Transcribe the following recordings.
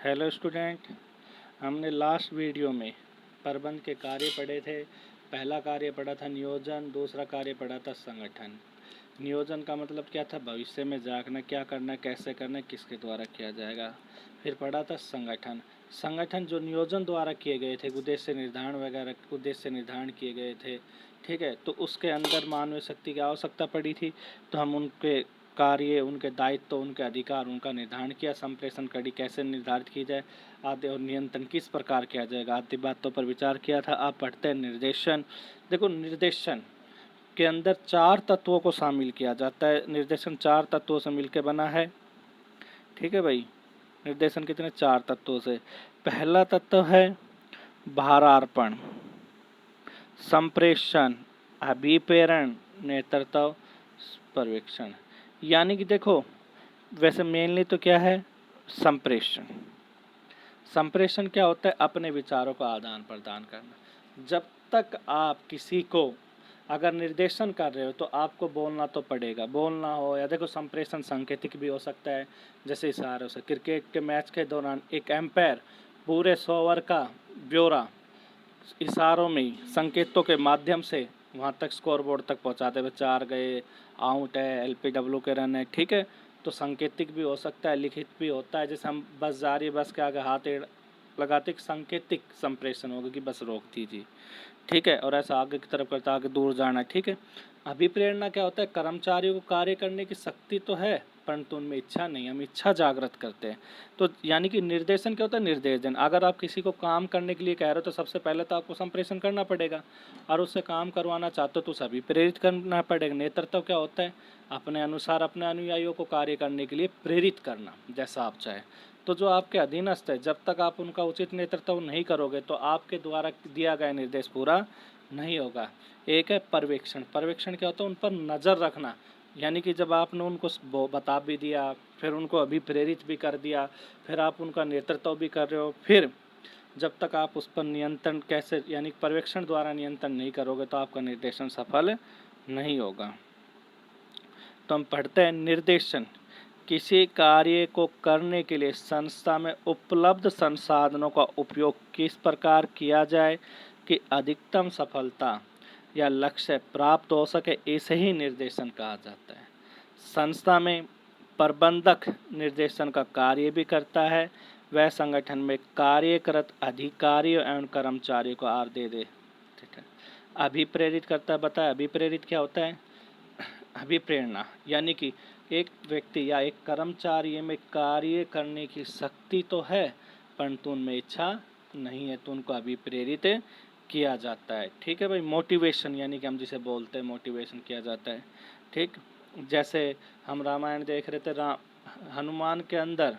Hello student, हमने last video में प्रबंध के कार्य पढ़े थे। पहला कार्य पढ़ा था नियोजन, दूसरा कार्य पढ़ा था संगठन। नियोजन का मतलब क्या था? भविष्य में जागना, क्या करना, कैसे करना, किसके द्वारा किया जाएगा। फिर पढ़ा था संगठन। संगठन जो नियोजन द्वारा किए गए थे, उद्देश्य निर्धारण वगैरह उद्देश्य निर्धारण किए गए थे, ठीक है। तो उसके अंदर मानवीय शक्ति की आवश्यकता पड़ी थी, तो हम उनके कार्य, उनके दायित्व, उनके अधिकार, उनका निर्धारण किया। संप्रेषण कड़ी कैसे निर्धारित की जाए आदि, और नियंत्रण किस प्रकार किया जाएगा आदि बातों पर विचार किया था। आप पढ़ते हैं निर्देशन। देखो, निर्देशन के अंदर 4 तत्वों को शामिल किया जाता है। निर्देशन 4 तत्वों से मिलकर बना है, ठीक है भाई। निर्देशन कितने? 4 तत्वों से। पहला तत्व है भारार्पण, संप्रेषण, अभिप्रेरण, नेतृत्व, पर्यवेक्षण। यानी कि देखो, वैसे मेनली तो क्या है? संप्रेषण। संप्रेषण क्या होता है? अपने विचारों का आदान प्रदान करना। जब तक आप किसी को अगर निर्देशन कर रहे हो तो आपको बोलना तो पड़ेगा। बोलना हो या देखो, संप्रेषण सांकेतिक भी हो सकता है, जैसे इशारों से। क्रिकेट के मैच के दौरान एक एम्पायर पूरे 100 ओवर का ब्यौरा इशारों में, संकेतों के माध्यम से वहाँ तक स्कोर बोर्ड तक पहुँचाते हुए 4 गए, आउट है, एलपीडब्ल्यू के रन है, ठीक है। तो सांकेतिक भी हो सकता है, लिखित भी होता है। जैसे हम बस जा रही है, बस के आगे हाथ लगाते, सांकेतिक संप्रेषण होगा कि बस रोक दीजिए, ठीक है। और ऐसा आगे की तरफ करता, आगे दूर जाना, ठीक है। अभिप्रेरणा क्या होता है? कर्मचारियों को कार्य करने की शक्ति तो है, परंतु उनमें इच्छा नहीं, हम इच्छा जागृत करते हैं। तो यानी कि निर्देशन क्या होता है? निर्देशन। अगर आप किसी को काम करने के लिए कह रहे हो तो सबसे पहले तो आपको संप्रेषण करना पड़ेगा, और उससे काम करवाना चाहते हो तो सभी प्रेरित करना पड़ेगा। नेतृत्व क्या होता है? अपने अनुसार अपने अनुयायियों को कार्य करने के लिए प्रेरित करना, जैसा आप चाहें। तो जो आपके अधीनस्थ है, जब तक आप उनका उचित नेतृत्व नहीं करोगे तो आपके द्वारा दिया गया निर्देश पूरा नहीं होगा। एक है पर्यवेक्षण। पर्यवेक्षण क्या होता है? उन पर नज़र रखना। यानी कि जब आपने उनको बता भी दिया, फिर उनको अभिप्रेरित भी कर दिया, फिर आप उनका नेतृत्व भी कर रहे हो, फिर जब तक आप उस पर नियंत्रण कैसे, यानी पर्यवेक्षण द्वारा नियंत्रण नहीं करोगे तो आपका निर्देशन सफल नहीं होगा। तो हम पढ़ते हैं निर्देशन। किसी कार्य को करने के लिए संस्था में उपलब्ध संसाधनों का उपयोग किस प्रकार किया जाए कि अधिकतम सफलता या लक्ष्य प्राप्त हो सके, इसे ही निर्देशन कहा जाता है। संस्था में प्रबंधक निर्देशन का कार्य भी करता है। वह संगठन में कार्यरत अधिकारियों एवं कर्मचारियों को आदेश दे, ठीक है, अभिप्रेरित करता है। बताया अभिप्रेरित क्या होता है? अभिप्रेरणा, यानी कि एक व्यक्ति या एक कर्मचारी में कार्य करने की शक्ति तो है, परंतु उनमें इच्छा नहीं है, तो उनको अभिप्रेरित किया जाता है, ठीक है भाई। मोटिवेशन, यानी कि हम जिसे बोलते हैं मोटिवेशन किया जाता है, ठीक। जैसे हम रामायण देख रहे थे, हनुमान के अंदर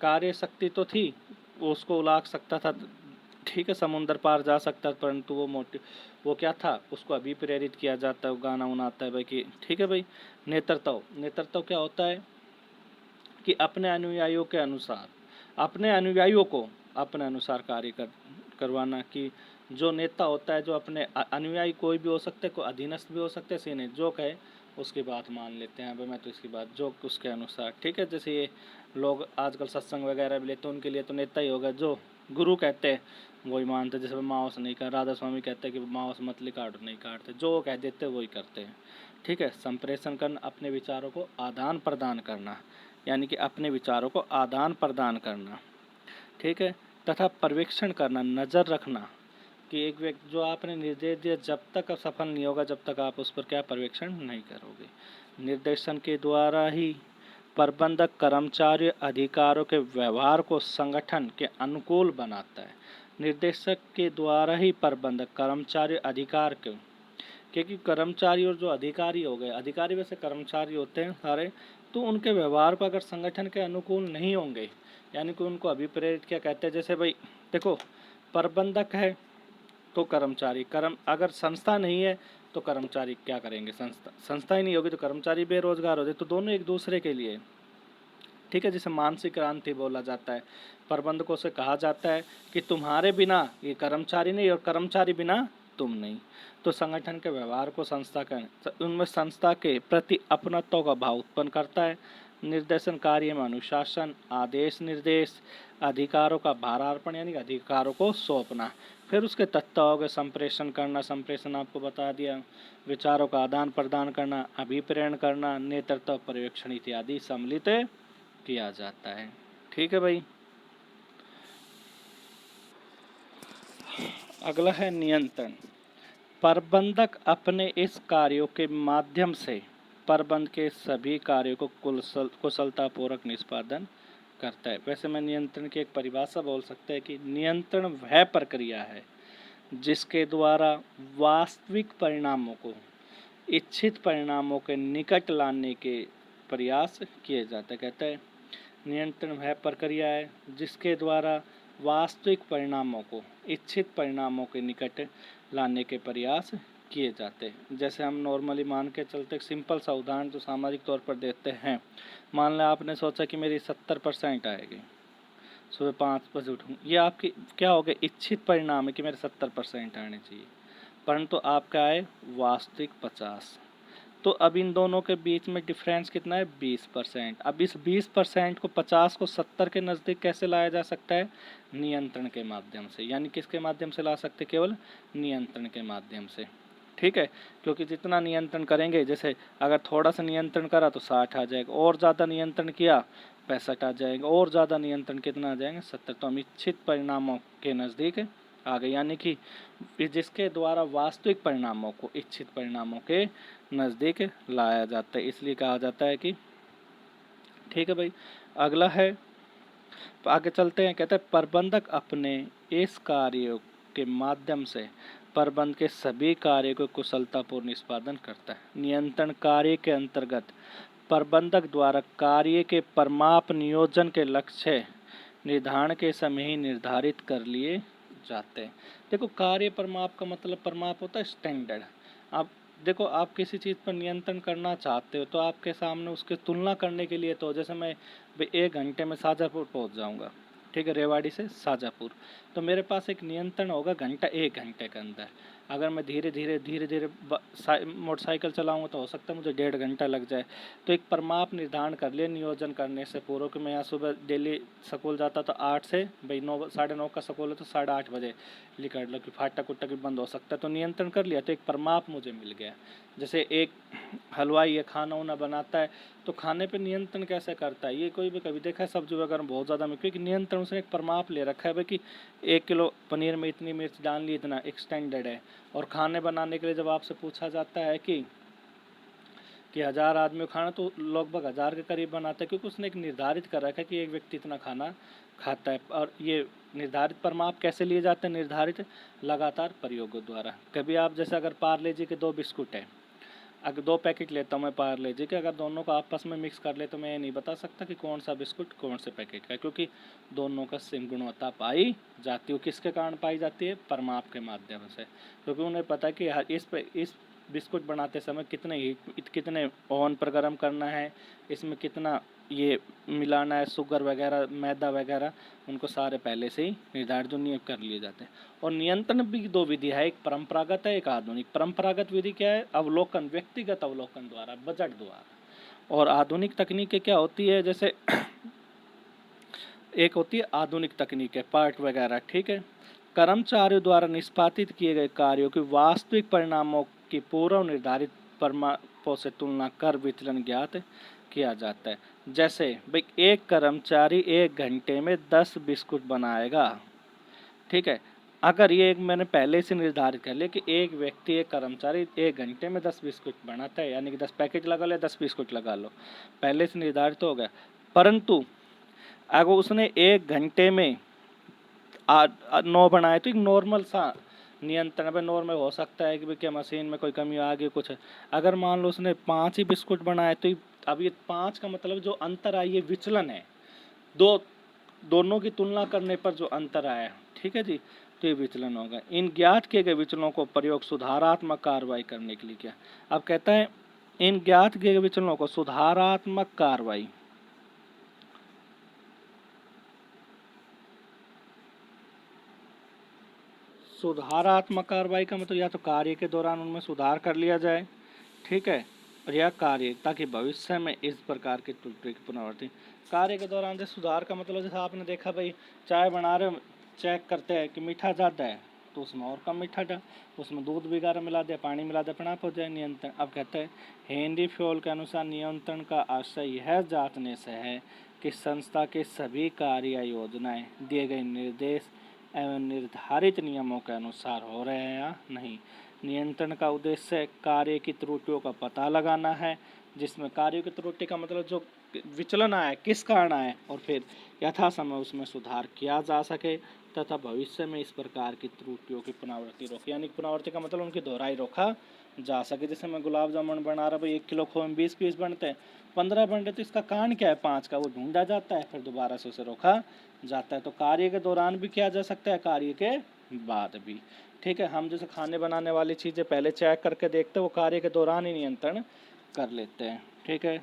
कार्य शक्ति तो थी, वो उसको उलाक सकता था, ठीक है, समुंदर पार जा सकता है, परंतु वो क्या था? उसको अभी प्रेरित किया जाता है, वो गाना उनाता है भाई कि, ठीक है भाई। नेतृत्व। नेतृत्व क्या होता है? कि अपने अनुयायियों के अनुसार, अपने अनुयायियों को अपने अनुसार कार्य करवाना। कि जो नेता होता है, जो अपने अनुयायी कोई भी हो सकते हैं, कोई अधीनस्थ भी हो सकते हैं, सीने जो कहे उसकी बात मान लेते हैं, भाई मैं तो इसकी बात जो उसके अनुसार, ठीक है। जैसे ये लोग आजकल सत्संग वगैरह भी लेते हैं, उनके लिए तो नेता ही होगा। जो गुरु कहते हैं वही मानते। जैसे मांस नहीं कर, राधा स्वामी कहते हैं कि मांस मछली काटो, नहीं काटते, जो वो कह देते वही करते हैं, ठीक है। संप्रेषण करना, अपने विचारों को आदान प्रदान करना, यानी कि अपने विचारों को आदान प्रदान करना, ठीक है। तथा पर्यवेक्षण करना, नज़र रखना कि एक व्यक्ति जो आपने निर्देश दिया, जब तक सफल नहीं होगा जब तक आप उस पर क्या पर्यवेक्षण नहीं करोगे। निर्देशन के द्वारा ही प्रबंधक कर्मचारी अधिकारों के व्यवहार को संगठन के अनुकूल बनाता है। निर्देशक के द्वारा ही प्रबंधक कर्मचारी अधिकार के, क्योंकि कर्मचारी और जो अधिकारी हो गए, अधिकारी वैसे कर्मचारी होते हैं सारे, तो उनके व्यवहार को अगर संगठन के अनुकूल नहीं होंगे, यानी कि उनको अभिप्रेरित क्या कहते हैं? जैसे भाई देखो, प्रबंधक है तो कर्मचारी, अगर संस्था नहीं है तो कर्मचारी क्या करेंगे? संस्था ही नहीं होगी तो कर्मचारी बेरोजगार हो जाए। तो दोनों एक दूसरे के लिए, ठीक है। जिसे मानसिक क्रांति बोला जाता है। प्रबंधकों से कहा जाता है कि तुम्हारे बिना ये कर्मचारी नहीं, और कर्मचारी बिना तुम नहीं। तो संगठन के व्यवहार को संस्था का, उनमें संस्था के प्रति अपनत्व का भाव उत्पन्न करता है। निर्देशन कार्य में अनुशासन, आदेश निर्देश, अधिकारों का भारार्पण यानी कि अधिकारों को सौंपना। फिर उसके तत्व हो गए संप्रेषण करना, संप्रेषण आपको बता दिया, विचारों का आदान प्रदान करना, अभिप्रेरण करना, नेतृत्व, पर्यवेक्षण इत्यादि सम्मिलित किया जाता है। ठीक है भाई। अगला है नियंत्रण। प्रबंधक अपने इस कार्यों के माध्यम से प्रबंध के सभी कार्यों को कुशलतापूर्वक निष्पादन करता है। वैसे मैं नियंत्रण की एक परिभाषा बोल सकते हैं कि नियंत्रण वह प्रक्रिया है जिसके द्वारा वास्तविक परिणामों को इच्छित परिणामों के निकट लाने के प्रयास किए जाते हैं। कहते हैं नियंत्रण वह प्रक्रिया है जिसके द्वारा वास्तविक परिणामों को इच्छित परिणामों के निकट लाने के प्रयास किए जाते हैं। जैसे हम नॉर्मली मान के चलते एक सिंपल सा उदाहरण जो सामाजिक तौर पर देते हैं, मान लें आपने सोचा कि मेरी 70% आएगी, सुबह 5 बजे उठूँ, ये आपकी क्या हो गया, इच्छित परिणाम है कि मेरे 70% आने चाहिए, परंतु आपका आए वास्तविक 50। तो अब इन दोनों के बीच में डिफरेंस कितना है, 20%। अब इस 20% को 50 को 70 के नज़दीक कैसे लाया जा सकता है, नियंत्रण के माध्यम से। यानी किसके माध्यम से ला सकते, केवल नियंत्रण के माध्यम से। ठीक है, क्योंकि जितना नियंत्रण करेंगे, जैसे अगर थोड़ा सा नियंत्रण करा तो 60 आ जाएगा, और ज़्यादा नियंत्रण किया 65 आ जाएगा, और ज़्यादा नियंत्रण कितना आ जाएंगे, 70। तो हम इच्छित परिणामों के नज़दीक आ गए, यानी कि जिसके द्वारा वास्तविक परिणामों को इच्छित परिणामों के नज़दीक लाया जाता है, इसलिए कहा जाता है कि। ठीक है भाई। अगला है, आगे चलते हैं। कहते हैं प्रबंधक अपने इस कार्यों के माध्यम से प्रबंध के सभी कार्यों को कुशलतापूर्ण निष्पादन करता है। नियंत्रण कार्य के अंतर्गत प्रबंधक द्वारा कार्य के परिमाप नियोजन के लक्ष्य निर्धारण के समय ही निर्धारित कर लिए जाते हैं। देखो, कार्य परिमाप का मतलब, परिमाप होता है स्टैंडर्ड। आप देखो, आप किसी चीज़ पर नियंत्रण करना चाहते हो तो आपके सामने उसकी तुलना करने के लिए, तो जैसे मैं 1 घंटे में शाजापुर पहुंच जाऊंगा, ठीक है, रेवाड़ी से शाजापुर, तो मेरे पास एक नियंत्रण होगा 1 घंटे के अंदर। अगर मैं धीरे धीरे मोटरसाइकिल चलाऊंगा तो हो सकता है मुझे 1.5 घंटा लग जाए। तो एक परिमाप निर्धारण कर लिए नियोजन करने से पूर्व कि मैं यहाँ सुबह डेली स्कूल जाता तो 8 से भाई 9, 9:30 का स्कूल है तो 8:30 बजे निकल लो कि फाटक उटक भी बंद हो सकता है, तो नियंत्रण कर लिया, तो एक परिमाप मुझे मिल गया। जैसे एक हलवाई है, खाना उना बनाता है, तो खाने पे नियंत्रण कैसे करता है, ये कोई भी कभी देखा है सब्जी वगैरह बहुत ज़्यादा में, क्योंकि नियंत्रण उसने एक परिमाप ले रखा है भाई कि 1 किलो पनीर में इतनी मिर्च डालनी, इतना एक स्टैंडर्ड है। और खाने बनाने के लिए जब आपसे पूछा जाता है कि 1000 आदमी खाना, तो लगभग 1000 के करीब बनाता है, क्योंकि उसने एक निर्धारित कर रखा है कि एक व्यक्ति इतना खाना खाता है। और ये निर्धारित परिमाप कैसे लिए जाते हैं, निर्धारित लगातार प्रयोगों द्वारा। कभी आप जैसे अगर पार्ले जी के 2 बिस्कुट है, अगर 2 पैकेट लेता हूँ मैं पार्ले जी के, अगर दोनों को आपस में मिक्स कर ले तो मैं ये नहीं बता सकता कि कौन सा बिस्कुट कौन से पैकेट का है, क्योंकि दोनों का सेम गुणवत्ता पाई जाती है। किसके कारण पाई जाती है, परिमाप के माध्यम से, क्योंकि उन्हें पता है कि इस बिस्कुट बनाते समय कितने ओवन पर गर्म करना है, इसमें कितना ये मिलाना है, शुगर वगैरह, मैदा वगैरह, उनको सारे पहले से ही निर्धारित जो नियम कर लिए जाते हैं। और नियंत्रण भी 2 विधि है, एक परंपरागत है, एक आधुनिक। परंपरागत विधि क्या है, अवलोकन, व्यक्तिगत अवलोकन द्वारा, बजट द्वारा। और आधुनिक तकनीकें क्या होती है, जैसे एक होती है आधुनिक तकनीकें, पार्ट वगैरह, ठीक है, कर्मचारियों द्वारा निष्पादित किए गए कार्यों के वास्तविक परिणामों की पूर्व निर्धारित परिमापों से तुलना कर विचलन ज्ञात किया जाता है। जैसे भाई एक कर्मचारी 1 घंटे में 10 बिस्कुट बनाएगा, ठीक है, अगर ये एक मैंने पहले से निर्धारित कर लिया कि एक व्यक्ति, एक कर्मचारी 1 घंटे में 10 बिस्कुट बनाता है, यानी कि 10 पैकेट लगा लो, 10 बिस्कुट लगा लो, पहले से निर्धारित तो हो गया। परंतु अगर उसने 1 घंटे में 9 बनाए तो एक नॉर्मल सा नियंत्रण पे, नॉर्मल हो सकता है कि भाई क्या मशीन में कोई कमी आ गई कुछ है। अगर मान लो उसने 5 ही बिस्कुट बनाए तो अब ये 5 का मतलब जो अंतर आया, ये विचलन है, दोनों की तुलना करने पर जो अंतर आया, ठीक है जी, तो ये विचलन होगा। इन ज्ञात किए गए विचलनों को प्रयोग सुधारात्मक कार्रवाई करने के लिए किया। अब कहता है इन ज्ञात किए गए विचलनों को सुधारात्मक कार्रवाई, सुधारात्मक कार्रवाई का मतलब या तो कार्य के दौरान उनमें सुधार कर लिया जाए, ठीक है, या कार्य, ताकि भविष्य में इस प्रकार की त्रुटि की पुनरावृत्ति। कार्य के दौरान जैसे सुधार का मतलब जैसे आपने देखा भाई, चाय बना रहे हो, चेक करते हैं कि मीठा ज़्यादा है तो उसमें और कम मीठा डाल, उसमें दूध वगैरह मिला दिया, पानी मिला दिया, अपना आप हो जाए नियंत्रण। अब कहते हैं हेनरी फ्योल के अनुसार नियंत्रण का आशय यह जांचने से है कि संस्था के सभी कार्य या योजनाएं दिए गए निर्देश एवं निर्धारित नियमों के अनुसार हो रहे हैं या नहीं। नियंत्रण का उद्देश्य कार्य की त्रुटियों का पता लगाना है, जिसमें कार्यों की त्रुटि का मतलब जो विचलन आए किस कारण आए, और फिर यथासमय उसमें सुधार किया जा सके तथा भविष्य में इस प्रकार की त्रुटियों की पुनरावृत्ति रोक, यानी पुनरावृत्ति का मतलब उनकी दोहराई रोका जा सके। जैसे मैं गुलाब जामुन बना रहा भाई, 1 किलो खोए में 20 पीस बनते हैं, 15 बन रहे, तो इसका कारण क्या है 5 का, वो ढूंढा जाता है, फिर दोबारा से उसे रोका जाता है। तो कार्य के दौरान भी किया जा सकता है, कार्य के बाद भी। ठीक है, हम जैसे खाने बनाने वाली चीज़ें पहले चेक करके देखते हैं, वो कार्य के दौरान ही नियंत्रण कर लेते हैं। ठीक है।